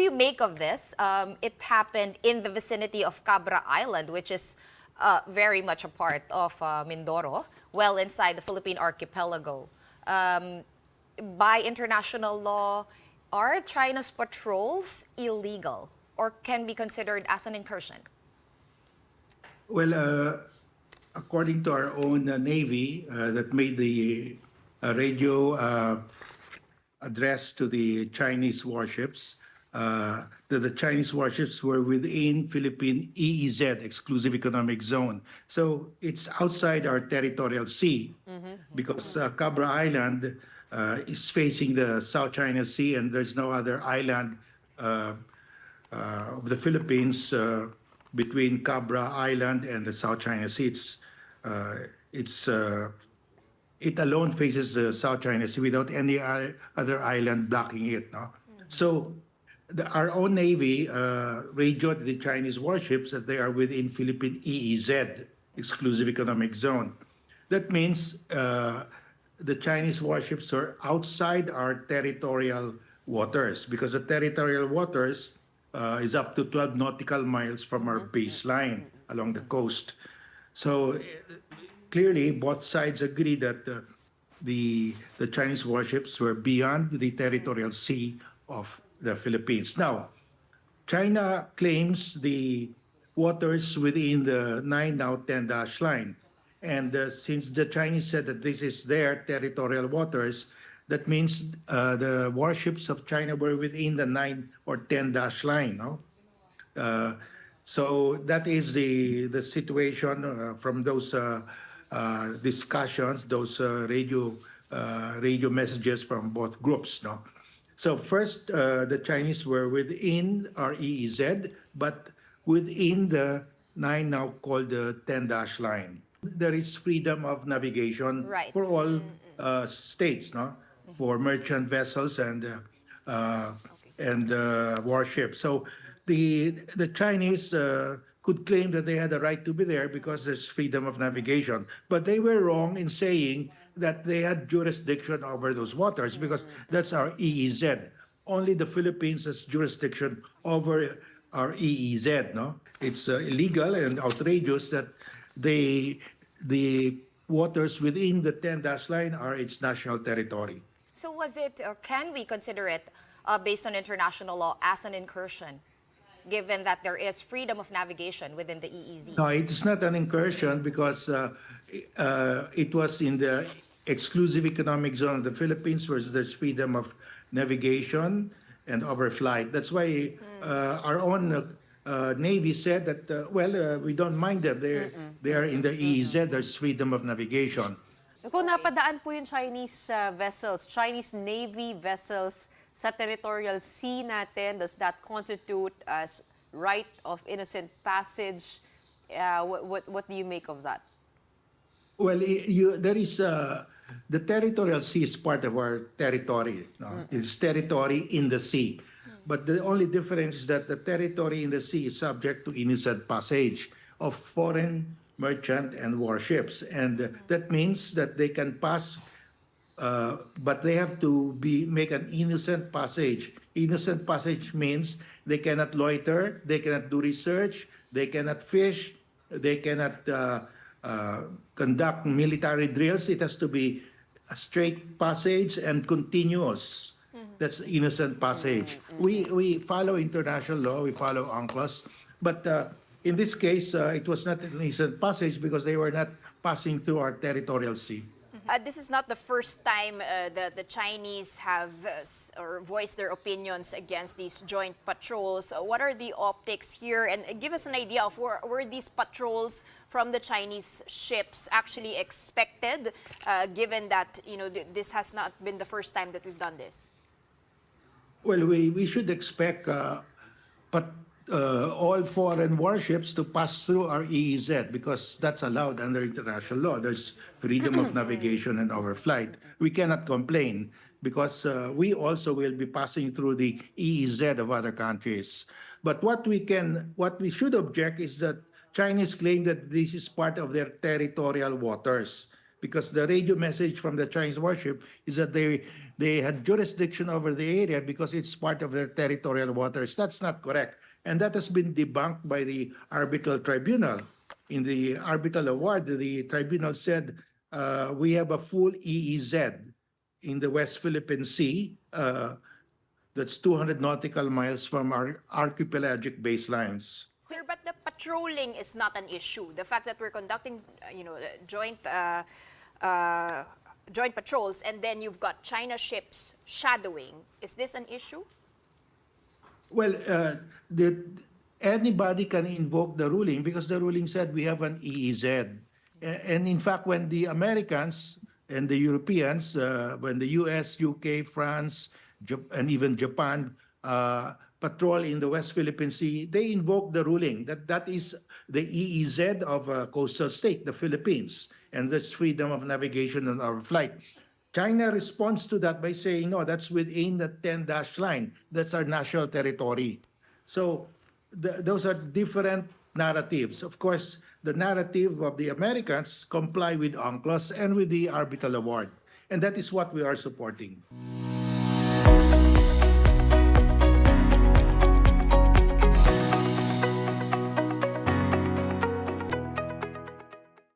you make of this? It happened in the vicinity of Cabra Island, which is very much a part of Mindoro, well inside the Philippine archipelago. By international law, are China's patrols illegal or can be considered as an incursion? Well, according to our own Navy that made the radio address to the Chinese warships, that the Chinese warships were within Philippine EEZ, Exclusive Economic Zone. So it's outside our territorial sea because Cabra Island is facing the South China Sea, and there's no other island of the Philippines between Cabra Island and the South China Sea. It alone faces the South China Sea without any other island blocking it. No? So our own Navy radioed the Chinese warships that they are within Philippine EEZ, Exclusive Economic Zone. That means the Chinese warships are outside our territorial waters because the territorial waters is up to 12 nautical miles from our baseline along the coast. So clearly, both sides agree that the Chinese warships were beyond the territorial sea of the Philippines. Now, China claims the waters within the 9 now 10 dash line. And since the Chinese said that this is their territorial waters, that means the warships of China were within the 9 or 10 dash line. No? So that is the situation from those discussions, those radio messages from both groups. No? So first, the Chinese were within our EEZ, but within the 9 now called the 10 dash line. There is freedom of navigation for all states, no? For merchant vessels and warships. So the Chinese could claim that they had the right to be there because there's freedom of navigation. But they were wrong in saying that they had jurisdiction over those waters because that's our EEZ. Only the Philippines has jurisdiction over our EEZ. No, it's illegal and outrageous that the waters within the 10 dash line are its national territory. So was it, or can we consider it, based on international law, as an incursion, given that there is freedom of navigation within the EEZ? No, it's not an incursion because it was in the exclusive economic zone of the Philippines where there's freedom of navigation and overflight. That's why our own Navy said that, we don't mind them. They are in the EEZ. There's freedom of navigation. Kung napadaan po yung Chinese vessels, Chinese Navy vessels sa territorial sea natin, does that constitute as right of innocent passage? What do you make of that? Well, there is the territorial sea is part of our territory. No? It's territory in the sea. But the only difference is that the territory in the sea is subject to innocent passage of foreign merchant and warships. And that means that they can pass, but they have to make an innocent passage. Innocent passage means they cannot loiter, they cannot do research, they cannot fish, they cannot conduct military drills. It has to be a straight passage and continuous. That's innocent passage. We follow international law, we follow UNCLOS, but in this case, it was not an innocent passage because they were not passing through our territorial sea. This is not the first time the Chinese have or voiced their opinions against these joint patrols. What are the optics here? And give us an idea of were these patrols from the Chinese ships actually expected, given that this has not been the first time that we've done this? Well, we should expect all foreign warships to pass through our EEZ because that's allowed under international law. There's freedom of navigation and overflight. We cannot complain because we also will be passing through the EEZ of other countries. But what we should object is that Chinese claim that this is part of their territorial waters because the radio message from the Chinese warship is that they had jurisdiction over the area because it's part of their territorial waters. That's not correct. And that has been debunked by the arbitral tribunal. In the arbitral award, the tribunal said we have a full EEZ in the West Philippine Sea. That's 200 nautical miles from our archipelagic baselines. Sir, but the patrolling is not an issue. The fact that we're conducting, joint joint patrols, and then you've got China ships shadowing. Is this an issue? Well, anybody can invoke the ruling because the ruling said we have an EEZ. And in fact, when the Americans and the Europeans, when the US, UK, France, and even Japan patrol in the West Philippine Sea, they invoke the ruling that is the EEZ of a coastal state, the Philippines, and this freedom of navigation on our flight. China responds to that by saying, no, that's within the 10-dash line. That's our national territory. So those are different narratives. Of course, the narrative of the Americans comply with UNCLOS and with the arbitral award. And that is what we are supporting.